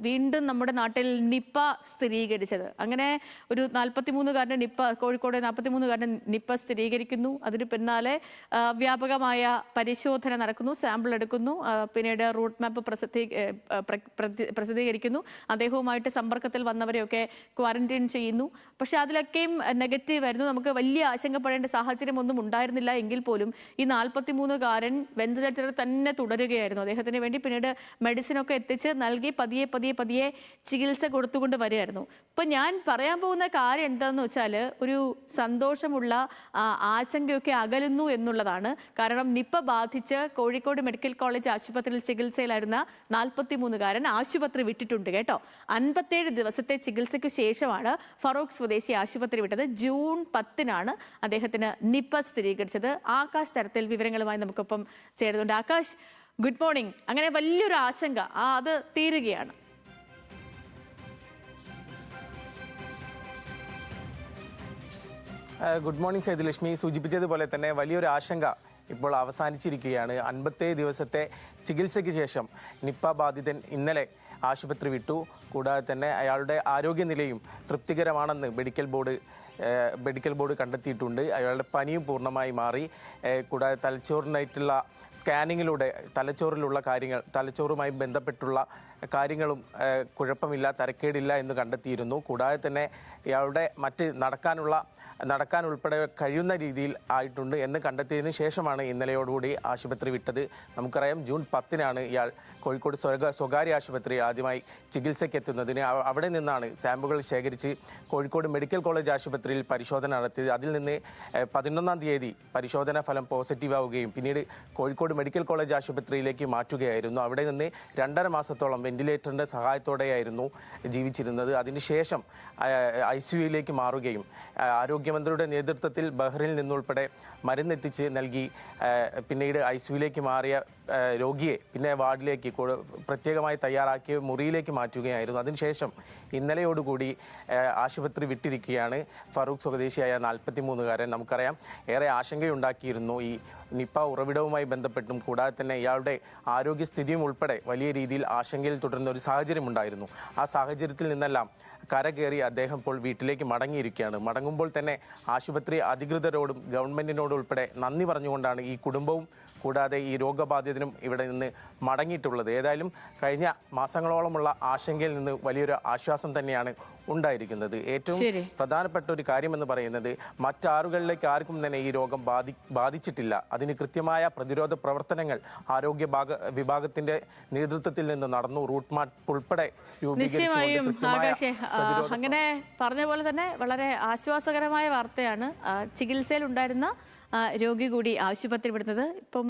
വീണ്ടും നമ്മുടെ നാട്ടിൽ നിപ്പ സ്ഥിരീകരിച്ചത്. അങ്ങനെ ഒരു 43-കാരന് നിപ്പ, കോഴിക്കോട് 43-കാരന് നിപ്പ സ്ഥിരീകരിക്കുന്നു. അതിന് പിന്നാലെ വ്യാപകമായ പരിശോധന നടക്കുന്നു, സാമ്പിൾ എടുക്കുന്നു, പിന്നീട് റൂട്ട് മാപ്പ് പ്രസിദ്ധീകരിക്കുന്നു. അദ്ദേഹവുമായിട്ട് സമ്പർക്കത്തിൽ വന്നവരെയൊക്കെ ക്വാറന്റൈൻ ചെയ്യുന്നു. പക്ഷെ അതിലൊക്കെയും നെഗറ്റീവ് ആയിരുന്നു. നമുക്ക് വലിയ ആശങ്കപ്പെടേണ്ട സാഹചര്യമൊന്നും ഉണ്ടായിരുന്നില്ല എങ്കിൽ പോലും ഈ 43-കാരൻ വെന്റിലേറ്ററിൽ തന്നെ തുടരുകയായിരുന്നു. അദ്ദേഹത്തിന് വേണ്ടി പിന്നീട് മെഡിസിനൊക്കെ എത്തിച്ച് നൽകി പതിയെ ചികിത്സ കൊടുത്തുകൊണ്ട് വരികയായിരുന്നു. ഇപ്പം ഞാൻ പറയാൻ പോകുന്ന കാര്യം എന്താണെന്ന് വെച്ചാൽ, ഒരു സന്തോഷമുള്ള ആശങ്കയൊക്കെ അകലുന്നു എന്നുള്ളതാണ്. കാരണം നിപ്പ ബാധിച്ച് കോഴിക്കോട് മെഡിക്കൽ കോളേജ് ആശുപത്രിയിൽ ചികിത്സയിലായിരുന്ന 43-കാരൻ ആശുപത്രി വിട്ടിട്ടുണ്ട് കേട്ടോ. 57 ദിവസത്തെ ചികിത്സയ്ക്ക് ശേഷമാണ് ഫറൂഖ് സ്വദേശി ആശുപത്രി വിട്ടത്. ജൂൺ 10-നാണ് അദ്ദേഹത്തിന് നിപ്പ സ്ഥിരീകരിച്ചത്. ആകാശ് തരത്തിൽ വിവരങ്ങളുമായി നമുക്കൊപ്പം ചേരുന്നുണ്ട്. Akash, good morning. അങ്ങനെ വലിയൊരു ആശങ്ക അത് തീരുകയാണ്. Good morning Sethulakshmi. സൂചിപ്പിച്ചതുപോലെ തന്നെ വലിയൊരു ആശങ്ക ഇപ്പോൾ അവസാനിച്ചിരിക്കുകയാണ്. 57 ദിവസത്തെ ചികിത്സയ്ക്ക് ശേഷം നിപ്പ ബാധിതൻ ഇന്നലെ ആശുപത്രി വിട്ടു. കൂടാതെ തന്നെ അയാളുടെ ആരോഗ്യനിലയും തൃപ്തികരമാണെന്ന് മെഡിക്കൽ ബോർഡ് കണ്ടെത്തിയിട്ടുണ്ട്. അയാളുടെ പനിയും പൂർണ്ണമായി മാറി. കൂടാതെ തലച്ചോറിനായിട്ടുള്ള സ്കാനിങ്ങിലൂടെ തലച്ചോറുമായി ബന്ധപ്പെട്ടുള്ള കാര്യങ്ങളും കുഴപ്പമില്ല, തരക്കേടില്ല എന്ന് കണ്ടെത്തിയിരുന്നു. കൂടാതെ തന്നെ ഇയാളുടെ നടക്കാൻ ഉൾപ്പെടെ കഴിയുന്ന രീതിയിൽ ആയിട്ടുണ്ട് എന്ന് കണ്ടെത്തിയതിനു ശേഷമാണ് ഇന്നലെയോടുകൂടി ആശുപത്രി വിട്ടത്. നമുക്കറിയാം, ജൂൺ 10-നാണ് ഇയാൾ കോഴിക്കോട് സ്വകാര്യ ആശുപത്രി ആദ്യമായി ചികിത്സയ്ക്ക് എത്തുന്നതിന്. അവിടെ നിന്നാണ് സാമ്പിളുകൾ ശേഖരിച്ച് കോഴിക്കോട് മെഡിക്കൽ കോളേജ് ആശുപത്രിയിൽ പരിശോധന നടത്തിയത്. അതിൽ നിന്ന് 11-ാം തീയതി പരിശോധനാ ഫലം പോസിറ്റീവ് ആവുകയും പിന്നീട് കോഴിക്കോട് മെഡിക്കൽ കോളേജ് ആശുപത്രിയിലേക്ക് മാറ്റുകയായിരുന്നു. അവിടെ നിന്ന് 2.5 മാസത്തോളം വെന്റിലേറ്ററിൻ്റെ സഹായത്തോടെയായിരുന്നു ജീവിച്ചിരുന്നത്. അതിനുശേഷം ICUയിലേക്ക് മാറുകയും ആരോഗ്യമന്ത്രിയുടെ നേതൃത്വത്തിൽ ബഹ്റിനിൽ നിന്നുൾപ്പെടെ മരുന്നെത്തിച്ച് നൽകി പിന്നീട് ICUയിലേക്ക് മാറിയ രോഗിയെ പിന്നെ വാർഡിലേക്ക് പ്രത്യേകമായി തയ്യാറാക്കിയ മുറിയിലേക്ക് മാറ്റുകയായിരുന്നു. അതിനുശേഷം ഇന്നലെയോടുകൂടി ആശുപത്രി വിട്ടിരിക്കുകയാണ് ഫറൂഖ് സ്വദേശിയായ 43-കാരൻ. നമുക്കറിയാം, ഏറെ ആശങ്കയുണ്ടാക്കിയിരുന്നു ഈ നിപ്പ ഉറവിടവുമായി ബന്ധപ്പെട്ടും. കൂടാതെ തന്നെ ഇയാളുടെ ആരോഗ്യസ്ഥിതിയും ഉൾപ്പെടെ വലിയ രീതിയിൽ ആശങ്കയിൽ തുടരുന്ന ഒരു സാഹചര്യമുണ്ടായിരുന്നു. ആ സാഹചര്യത്തിൽ നിന്നെല്ലാം കരകയറി അദ്ദേഹം ഇപ്പോൾ വീട്ടിലേക്ക് മടങ്ങിയിരിക്കുകയാണ്. മടങ്ങുമ്പോൾ തന്നെ ആശുപത്രി അധികൃതരോടും ഗവൺമെൻറ്റിനോടും ഉൾപ്പെടെ നന്ദി പറഞ്ഞുകൊണ്ടാണ് ഈ കുടുംബവും കൂടാതെ ഈ രോഗബാധിതനും ഇവിടെ നിന്ന് മടങ്ങിയിട്ടുള്ളത്. ഏതായാലും കഴിഞ്ഞ മാസങ്ങളോളമുള്ള ആശങ്കയിൽ നിന്ന് വലിയൊരു ആശ്വാസം തന്നെയാണ് ഉണ്ടായിരിക്കുന്നത്. ഏറ്റവും പ്രധാനപ്പെട്ട ഒരു കാര്യമെന്ന് പറയുന്നത്, മറ്റാറുകളിലേക്ക് ആർക്കും തന്നെ ഈ രോഗം ബാധിച്ചിട്ടില്ല. അതിന് കൃത്യമായ പ്രതിരോധ പ്രവർത്തനങ്ങൾ ആരോഗ്യ വിഭാഗത്തിന്റെ നേതൃത്വത്തിൽ നിന്ന് നടന്നു. റൂട്ട് മാപ്പ് ഉൾപ്പെടെ അങ്ങനെ പറഞ്ഞ പോലെ തന്നെ വളരെ ആശ്വാസകരമായ വാർത്തയാണ്. ചികിത്സയിൽ ഉണ്ടായിരുന്ന രോഗി കൂടി ആശുപത്രി വിടുന്നത്. ഇപ്പം